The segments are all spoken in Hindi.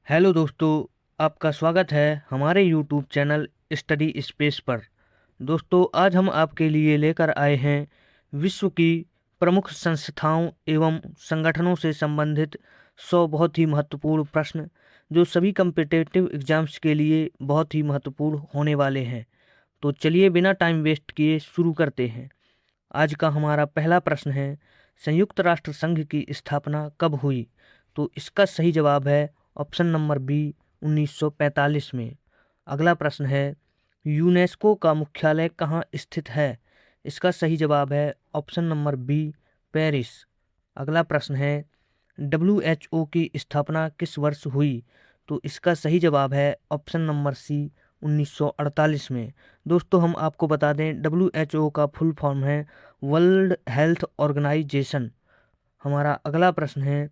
हेलो दोस्तों, आपका स्वागत है हमारे यूट्यूब चैनल स्टडी स्पेस पर। दोस्तों, आज हम आपके लिए लेकर आए हैं विश्व की प्रमुख संस्थाओं एवं संगठनों से संबंधित 100 बहुत ही महत्वपूर्ण प्रश्न जो सभी कम्पिटिटिव एग्जाम्स के लिए बहुत ही महत्वपूर्ण होने वाले हैं। तो चलिए बिना टाइम वेस्ट किए शुरू करते हैं। आज का हमारा पहला प्रश्न है, संयुक्त राष्ट्र संघ की स्थापना कब हुई? तो इसका सही जवाब है ऑप्शन नंबर बी, 1945 में। अगला प्रश्न है, यूनेस्को का मुख्यालय कहाँ स्थित है? इसका सही जवाब है ऑप्शन नंबर बी, पेरिस। अगला प्रश्न है, WHO की स्थापना किस वर्ष हुई? तो इसका सही जवाब है ऑप्शन नंबर सी, 1948 में। दोस्तों, हम आपको बता दें WHO का फुल फॉर्म है वर्ल्ड हेल्थ ऑर्गेनाइजेशन। हमारा अगला प्रश्न है,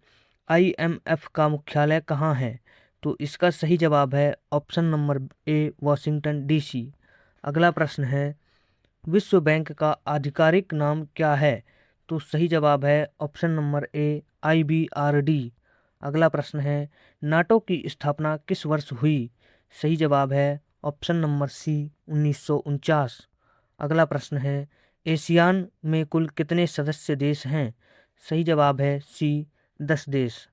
IMF का मुख्यालय कहाँ है? तो इसका सही जवाब है ऑप्शन नंबर ए, वॉशिंगटन DC। अगला प्रश्न है, विश्व बैंक का आधिकारिक नाम क्या है? तो सही जवाब है ऑप्शन नंबर ए, IBRD। अगला प्रश्न है, नाटो की स्थापना किस वर्ष हुई? सही जवाब है ऑप्शन नंबर सी, 1949। अगला प्रश्न है, एशियान में कुल कितने सदस्य देश हैं? सही जवाब है सी, 10 देश।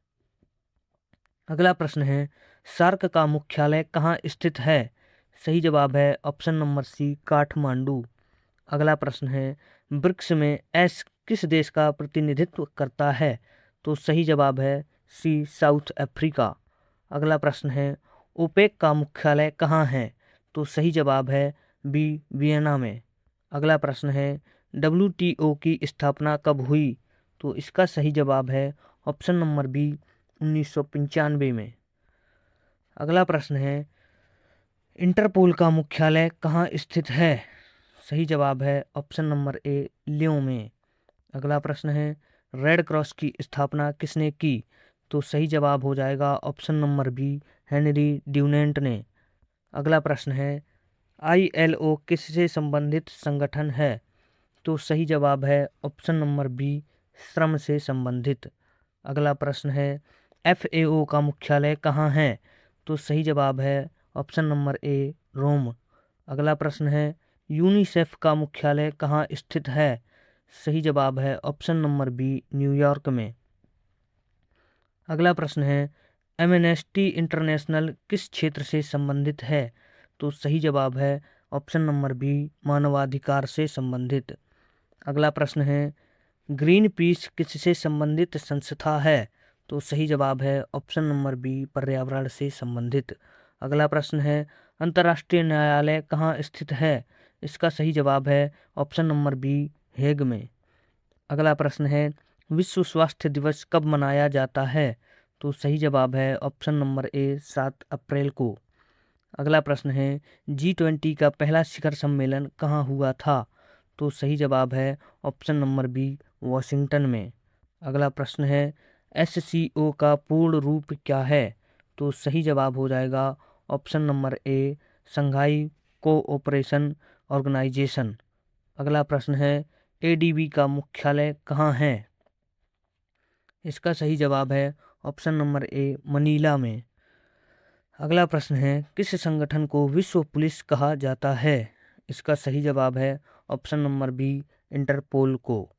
अगला प्रश्न है, सार्क का मुख्यालय कहाँ स्थित है? सही जवाब है ऑप्शन नंबर सी, काठमांडू। अगला प्रश्न है, ब्रिक्स में एस किस देश का प्रतिनिधित्व करता है? तो सही जवाब है सी, साउथ अफ्रीका। अगला प्रश्न है, ओपेक का मुख्यालय कहाँ है? तो सही जवाब है बी, वियना में। अगला प्रश्न है, WTO की स्थापना कब हुई? तो इसका सही जवाब है ऑप्शन नंबर बी, 1995 में। अगला प्रश्न है, इंटरपोल का मुख्यालय कहाँ स्थित है? सही जवाब है ऑप्शन नंबर ए, लियों में। अगला प्रश्न है, रेड क्रॉस की स्थापना किसने की? तो सही जवाब हो जाएगा option number B, Henry Dunant ने। अगला प्रश्न है, ILO किससे संबंधित संगठन है? तो सही जवाब है ऑप्शन नंबर बी, श्रम से संबंधित। अगला प्रश्न है, FAO का मुख्यालय कहाँ है? तो सही जवाब है ऑप्शन नंबर ए, रोम। अगला प्रश्न है, यूनिसेफ का मुख्यालय कहाँ स्थित है? सही जवाब है ऑप्शन नंबर बी, न्यूयॉर्क में। अगला प्रश्न है, एमनेस्टी इंटरनेशनल किस क्षेत्र से संबंधित है? तो सही जवाब है ऑप्शन नंबर बी, मानवाधिकार से संबंधित। अगला प्रश्न है, ग्रीन पीस किससे संबंधित संस्था है? तो सही जवाब है ऑप्शन नंबर बी, पर्यावरण से संबंधित। अगला प्रश्न है, अंतर्राष्ट्रीय न्यायालय कहाँ स्थित है? इसका सही जवाब है ऑप्शन नंबर बी, हेग में। अगला प्रश्न है, विश्व स्वास्थ्य दिवस कब मनाया जाता है? तो सही जवाब है ऑप्शन नंबर ए, 7 अप्रैल को। अगला प्रश्न है, G20 का पहला शिखर सम्मेलन कहाँ हुआ था? तो सही जवाब है ऑप्शन नंबर बी, वॉशिंगटन में। अगला प्रश्न है, SCO का पूर्ण रूप क्या है? तो सही जवाब हो जाएगा option number A, Shanghai Cooperation Organisation. अगला प्रश्न है, ADB का मुख्यालय कहाँ है? इसका सही जवाब है ऑप्शन नंबर ए, मनीला में। अगला प्रश्न है, किस संगठन को विश्व पुलिस कहा जाता है? इसका सही जवाब है ऑप्शन नंबर बी, इंटरपोल को।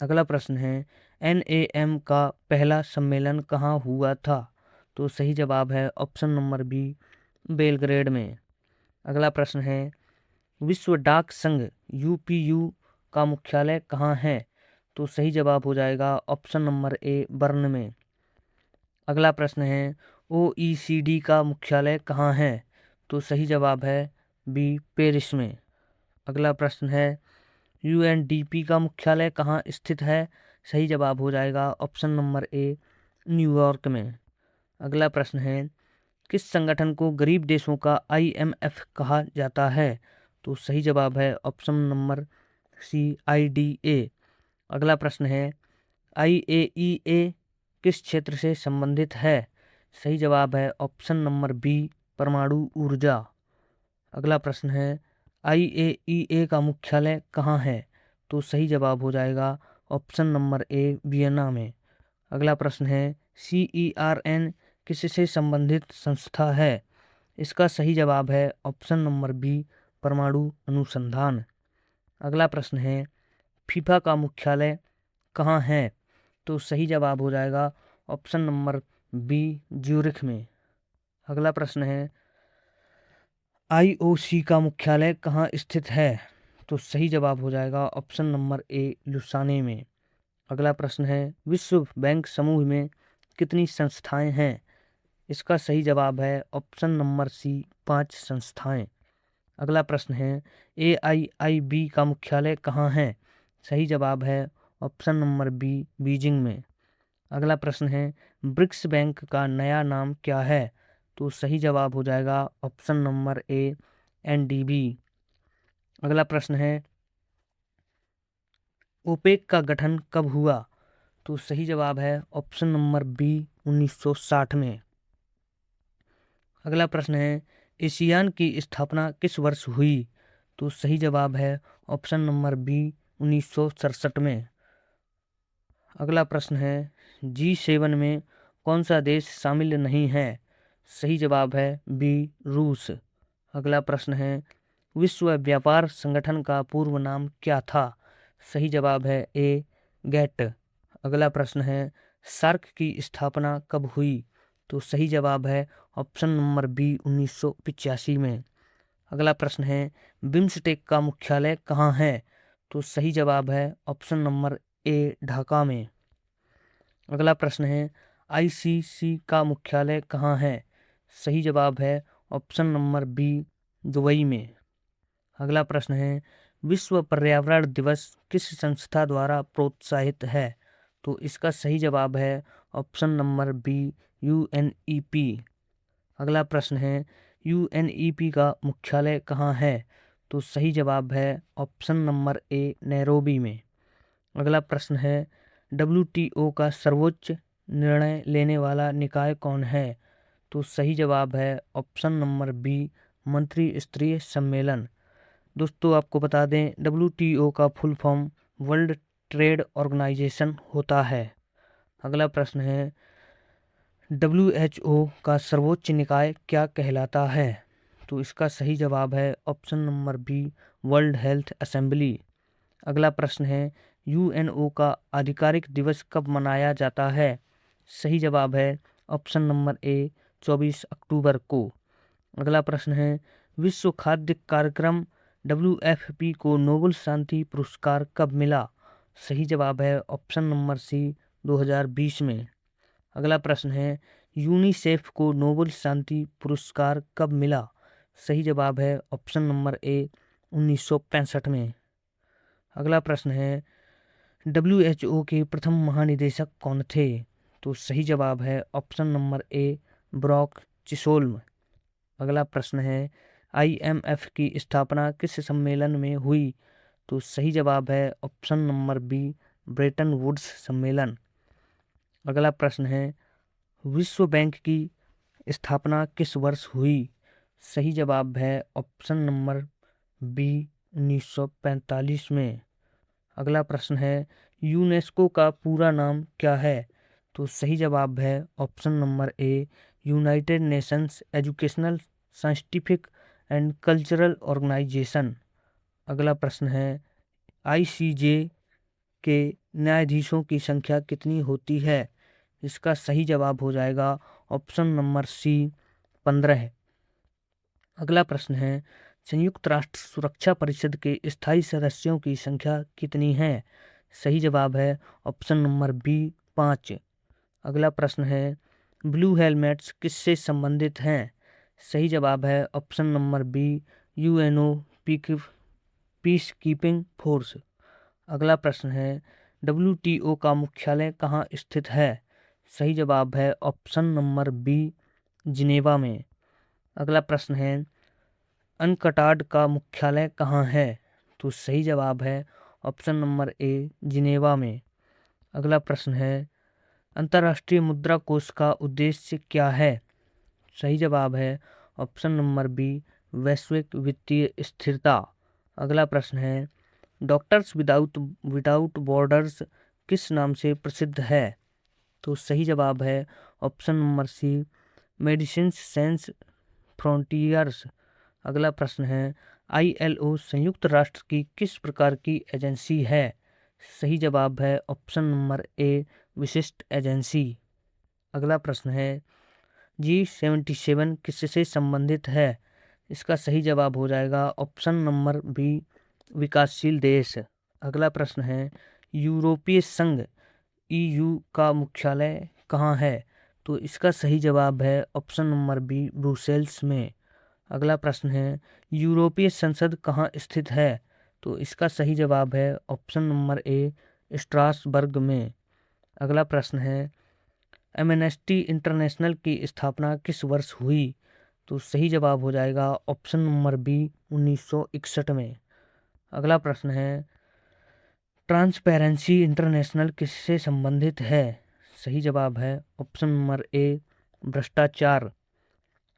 अगला प्रश्न है, NAM का पहला सम्मेलन कहाँ हुआ था? तो सही जवाब है ऑप्शन नंबर बी, बेलग्रेड में। अगला प्रश्न है, विश्व डाक संघ UPU का मुख्यालय कहाँ है? तो सही जवाब हो जाएगा ऑप्शन नंबर ए, बर्न में। अगला प्रश्न है, OECD का मुख्यालय कहाँ है? तो सही जवाब है बी, पेरिस में। अगला प्रश्न है, UNDP का मुख्यालय कहाँ स्थित है? सही जवाब हो जाएगा ऑप्शन नंबर ए, न्यूयॉर्क में। अगला प्रश्न है, किस संगठन को गरीब देशों का IMF कहा जाता है? तो सही जवाब है ऑप्शन नंबर सी, IDA। अगला प्रश्न है, IAEA किस क्षेत्र से संबंधित है? सही जवाब है ऑप्शन नंबर बी, परमाणु ऊर्जा। अगला प्रश्न है, IAEA का मुख्यालय कहाँ है? तो सही जवाब हो जाएगा ऑप्शन नंबर ए, वियना में। अगला प्रश्न है, CERN किससे संबंधित संस्था है? इसका सही जवाब है ऑप्शन नंबर बी, परमाणु अनुसंधान। अगला प्रश्न है, फीफा का मुख्यालय कहाँ है? तो सही जवाब हो जाएगा ऑप्शन नंबर बी, ज्यूरिख में। अगला प्रश्न है, आईओसी का मुख्यालय कहाँ स्थित है? तो सही जवाब हो जाएगा ऑप्शन नंबर ए, लुसाने में। अगला प्रश्न है, विश्व बैंक समूह में कितनी संस्थाएं हैं? इसका सही जवाब है ऑप्शन नंबर सी, 5 संस्थाएं। अगला प्रश्न है, AIIB का मुख्यालय कहाँ है? सही जवाब है ऑप्शन नंबर बी, बीजिंग में। अगला प्रश्न है, ब्रिक्स बैंक का नया नाम क्या है? तो सही जवाब हो जाएगा ऑप्शन नंबर ए, NDB। अगला प्रश्न है, ओपेक का गठन कब हुआ? तो सही जवाब है ऑप्शन नंबर बी, 1960 में। अगला प्रश्न है, एशियान की स्थापना किस वर्ष हुई? तो सही जवाब है ऑप्शन नंबर बी, 1967 में। अगला प्रश्न है, G7 में कौन सा देश शामिल नहीं है? सही जवाब है बी, रूस। अगला प्रश्न है, विश्व व्यापार संगठन का पूर्व नाम क्या था? सही जवाब है ए, गेट। अगला प्रश्न है, सार्क की स्थापना कब हुई? तो सही जवाब है ऑप्शन नंबर बी, 1985 में। अगला प्रश्न है, बिम्स्टेक का मुख्यालय कहाँ है? तो सही जवाब है ऑप्शन नंबर ए, ढाका में। अगला प्रश्न है, ICC का मुख्यालय कहाँ है? सही जवाब है ऑप्शन नंबर बी, दुबई में। अगला प्रश्न है, विश्व पर्यावरण दिवस किस संस्था द्वारा प्रोत्साहित है? तो इसका सही जवाब है ऑप्शन नंबर बी, UNEP। अगला प्रश्न है, UNEP का मुख्यालय कहाँ है? तो सही जवाब है ऑप्शन नंबर ए, नैरोबी में। अगला प्रश्न है, WTO का सर्वोच्च निर्णय लेने वाला निकाय कौन है? तो सही जवाब है ऑप्शन नंबर बी, मंत्री स्तरीय सम्मेलन। दोस्तों आपको बता दें, WTO का full form World Trade Organization होता है। अगला प्रश्न है, WHO का सर्वोच्च निकाय क्या कहलाता है? तो इसका सही जवाब है option number B, World Health Assembly. अगला प्रश्न है, UNO का आधिकारिक दिवस कब मनाया जाता है? सही जवाब है ऑप्शन नंबर ए, 24 अक्टूबर को। अगला प्रश्न है, विश्व खाद्य कार्यक्रम WFP को नोबेल शांति पुरस्कार कब मिला? सही जवाब है ऑप्शन नंबर सी, 2020 में। अगला प्रश्न है, यूनिसेफ को नोबेल शांति पुरस्कार कब मिला? सही जवाब है ऑप्शन नंबर ए, 1965 में। अगला प्रश्न है, WHO के प्रथम महानिदेशक कौन थे? तो सही जवाब है ऑप्शन नंबर ए, ब्रॉक चिसोल्म। अगला प्रश्न है, IMF की स्थापना किस सम्मेलन में हुई? तो सही जवाब है option number B, Bretton Woods सम्मेलन। अगला प्रश्न है, विश्व बैंक की स्थापना किस वर्ष हुई? सही जवाब है ऑप्शन नंबर बी, 1945 में। अगला प्रश्न है, यूनेस्को का पूरा नाम क्या है? तो सही जवाब है option number A, United Nations Educational, Scientific and Cultural Organization. अगला प्रश्न है, ICJ के न्यायाधीशों की संख्या कितनी होती है? इसका सही जवाब हो जाएगा ऑप्शन नंबर सी, 15। अगला प्रश्न है, संयुक्त राष्ट्र सुरक्षा परिषद के स्थायी सदस्यों की संख्या कितनी है? सही जवाब है ऑप्शन नंबर बी, 5। अगला प्रश्न है, ब्लू हेलमेट्स किससे संबंधित हैं? सही जवाब है option number B, UNO peacekeeping force. अगला प्रश्न है, WTO का मुख्यालय कहाँ स्थित है? सही जवाब है ऑप्शन नंबर बी, जिनेवा में। अगला प्रश्न है, अनकटाड का मुख्यालय कहाँ है? तो सही जवाब है ऑप्शन नंबर ए, जिनेवा में। अगला प्रश्न है, अंतर्राष्ट्रीय मुद्रा कोष का उद्देश्य क्या है? सही जवाब है ऑप्शन नंबर बी, वैश्विक वित्तीय स्थिरता। अगला प्रश्न है, डॉक्टर्स विदाउट बॉर्डर्स किस नाम से प्रसिद्ध है? तो सही जवाब है option number C Medecins Sans Frontieres. अगला प्रश्न है ILO संयुक्त राष्ट्र की किस प्रकार की एजेंसी है? सही जवाब है ऑप्शन नंबर ए विशिष्ट एजेंसी। अगला प्रश्न है G77 किससे संबंधित है? इसका सही जवाब हो जाएगा ऑप्शन नंबर बी विकासशील देश। अगला प्रश्न है यूरोपीय संघ EU का मुख्यालय कहाँ है? तो इसका सही जवाब है ऑप्शन नंबर बी ब्रुसेल्स में। अगला प्रश्न है यूरोपीय संसद कहाँ स्थित है? तो इसका सही जवाब है ऑप्शन नंबर ए स्ट्रासबर्ग में। अगला प्रश्न है एमनेस्टी इंटरनेशनल की स्थापना किस वर्ष हुई? तो सही जवाब हो जाएगा ऑप्शन नंबर बी 1961 में। अगला प्रश्न है ट्रांसपेरेंसी इंटरनेशनल किससे संबंधित है? सही जवाब है ऑप्शन नंबर ए भ्रष्टाचार।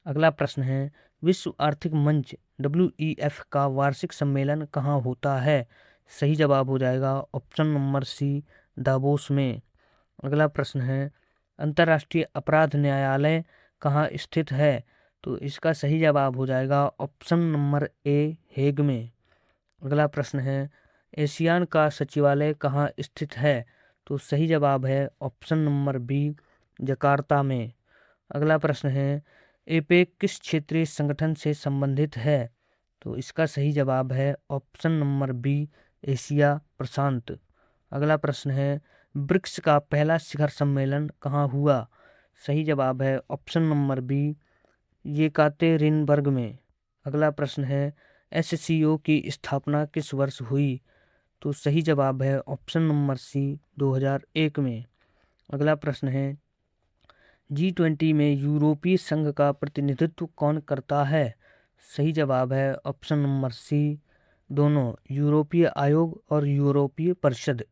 अगला प्रश्न है विश्व आर्थिक मंच WEF का वार्षिक सम्मेलन कहाँ होता है? सही जवाब हो जाएगा ऑप्शन नंबर सी दावोस में। अगला प्रश्न है अंतर्राष्ट्रीय अपराध न्यायालय कहाँ स्थित है? तो इसका सही जवाब हो जाएगा ऑप्शन नंबर ए हेग में। अगला प्रश्न है एशियान का सचिवालय कहाँ स्थित है? तो सही जवाब है ऑप्शन नंबर बी जकार्ता में। अगला प्रश्न है एपेक किस क्षेत्रीय संगठन से संबंधित है? तो इसका सही जवाब है ऑप्शन नंबर बी एशिया प्रशांत। अगला प्रश्न है ब्रिक्स का पहला शिखर सम्मेलन कहाँ हुआ? सही जवाब है ऑप्शन नंबर बी येकातेरिनबर्ग में। अगला प्रश्न है SCO की स्थापना किस वर्ष हुई? तो सही जवाब है ऑप्शन नंबर सी 2001 में। अगला प्रश्न है G20 में यूरोपीय संघ का प्रतिनिधित्व कौन करता है? सही जवाब है ऑप्शन नंबर सी दोनों, यूरोपीय आयोग और यूरोपीय परिषद।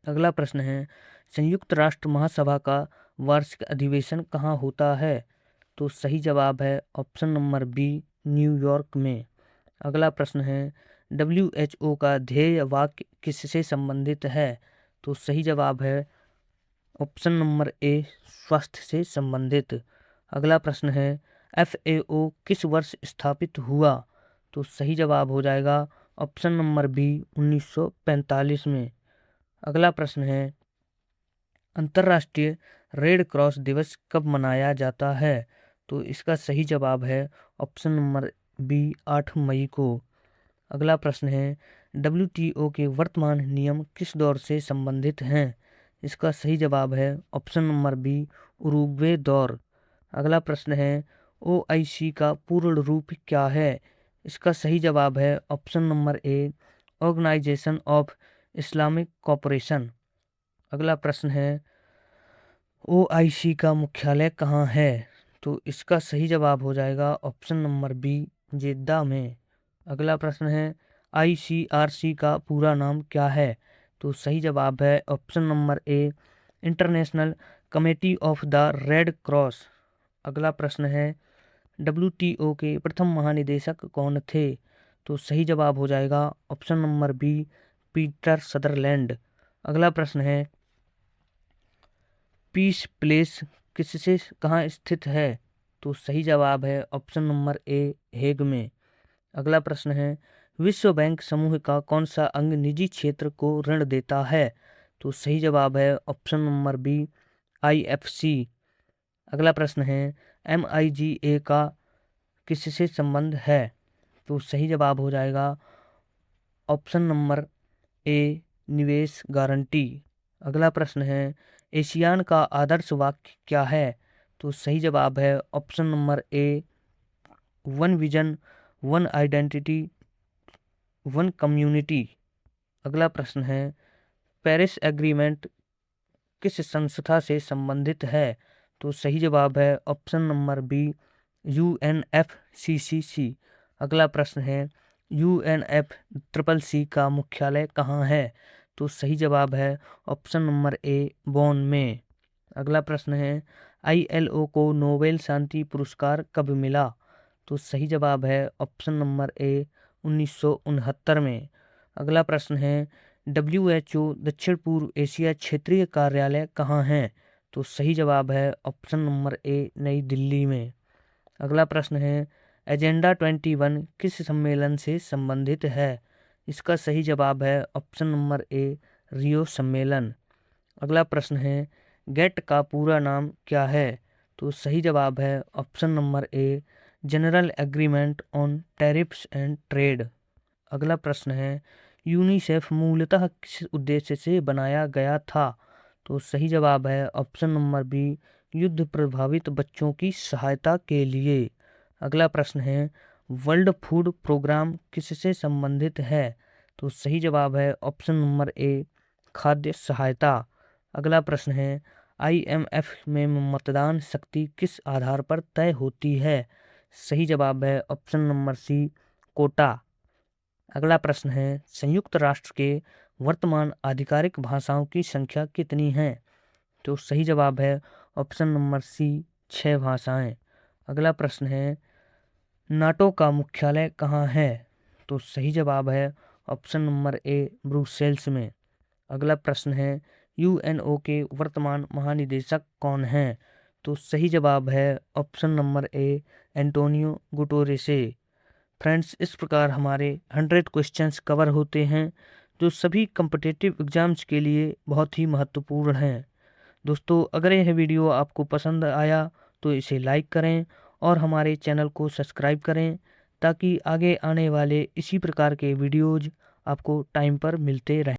अगला प्रश्न है संयुक्त राष्ट्र महासभा का वार्षिक अधिवेशन कहाँ होता है? तो सही जवाब है ऑप्शन नंबर बी न्यूयॉर्क में। अगला प्रश्न है WHO का ध्येय वाक्य किससे संबंधित है? तो सही जवाब है ऑप्शन नंबर ए स्वास्थ्य से संबंधित। अगला प्रश्न है FAO किस वर्ष स्थापित हुआ? तो सही जवाब हो जाएगा ऑप्शन नंबर बी 1945 में। अगला प्रश्न है अंतर्राष्ट्रीय रेड क्रॉस दिवस कब मनाया जाता है? तो इसका सही जवाब है ऑप्शन नंबर बी 8 मई को। अगला प्रश्न है WTO के वर्तमान नियम किस दौर से संबंधित हैं? इसका सही जवाब है ऑप्शन नंबर बी उरुग्वे दौर। अगला प्रश्न है OIC का पूर्ण रूप क्या है? इसका सही जवाब है option number A Organisation of Islamic Cooperation. अगला प्रश्न है OIC का मुख्यालय कहाँ है? तो इसका सही जवाब हो जाएगा ऑप्शन नंबर बी जेद्दा में। अगला प्रश्न है ICRC का पूरा नाम क्या है? तो सही जवाब है option number A international committee of the red cross. अगला प्रश्न है WTO के प्रथम महानिदेशक कौन थे? तो सही जवाब हो जाएगा option number B Peter Sutherland. अगला प्रश्न है पीस प्लेस किससे कहाँ स्थित है? तो सही जवाब है ऑप्शन नंबर ए हेग में। अगला प्रश्न है विश्व बैंक समूह का कौन सा अंग निजी क्षेत्र को ऋण देता है? तो सही जवाब है ऑप्शन नंबर बी IFC। अगला प्रश्न है MIGA का किससे संबंध है? तो सही जवाब हो जाएगा ऑप्शन नंबर ए निवेश गारंटी। अगला प्रश्न है एशियान का आदर्श वाक्य क्या है? तो सही जवाब है ऑप्शन नंबर ए one vision one identity one community. अगला प्रश्न है पेरिस एग्रीमेंट किस संस्था से संबंधित है? तो सही जवाब है ऑप्शन नंबर बी UNFCCC। अगला प्रश्न है UNFCCC का मुख्यालय कहाँ है? तो सही जवाब है ऑप्शन नंबर ए बोन में। अगला प्रश्न है ILO को नोबेल शांति पुरस्कार कब मिला? तो सही जवाब है ऑप्शन नंबर ए 1969 में। अगला प्रश्न है WHO दक्षिण पूर्व एशिया क्षेत्रीय कार्यालय कहाँ है? तो सही जवाब है ऑप्शन नंबर ए, नई दिल्ली में। अगला प्रश्न है, एजेंडा 21 किस सम्मेलन से संबंधित है? इसका सही जवाब है ऑप्शन नंबर ए, रियो सम्मेलन। अगला प्रश्न है, गेट का पूरा नाम क्या है? तो सही जवाब है option number A, general agreement on tariffs and trade. अगला प्रश्न है, यूनिसेफ मूलतः किस उद्देश्य से बनाया गया था? तो सही जवाब है ऑप्शन नंबर बी, युद्ध प्रभावित बच्चों की सहायता के लिए। अगला प्रश्न है, वर्ल्ड फूड प्रोग्राम किससे संबंधित है? तो सही जवाब है ऑप्शन नंबर ए, खाद्य सहायता। अगला प्रश्न है, IMF में मतदान शक्ति किस आधार पर तय होती है? सही जवाब है ऑप्शन नंबर सी, कोटा। अगला प्रश्न है, संयुक्त राष्ट्र के वर्तमान आधिकारिक भाषाओं की संख्या कितनी है? तो सही जवाब है ऑप्शन नंबर सी, 6 भाषाएं। अगला प्रश्न है, नाटो का मुख्यालय कहाँ है? तो सही जवाब है ऑप्शन नंबर ए, ब्रुसेल्स में। अगला प्रश्न है, UNO के वर्तमान महानिदेशक कौन हैं? तो सही जवाब है ऑप्शन नंबर ए, एंटोनियो गुटेरेस। फ्रेंड्स, इस प्रकार हमारे 100 क्वेश्चंस कवर होते हैं जो सभी कम्पिटिटिव एग्जाम्स के लिए बहुत ही महत्वपूर्ण हैं। दोस्तों, अगर यह वीडियो आपको पसंद आया तो इसे लाइक करें और हमारे चैनल को सब्सक्राइब करें ताकि आगे आने वाले इसी प्रकार के वीडियोज आपको टाइम पर मिलते रहें।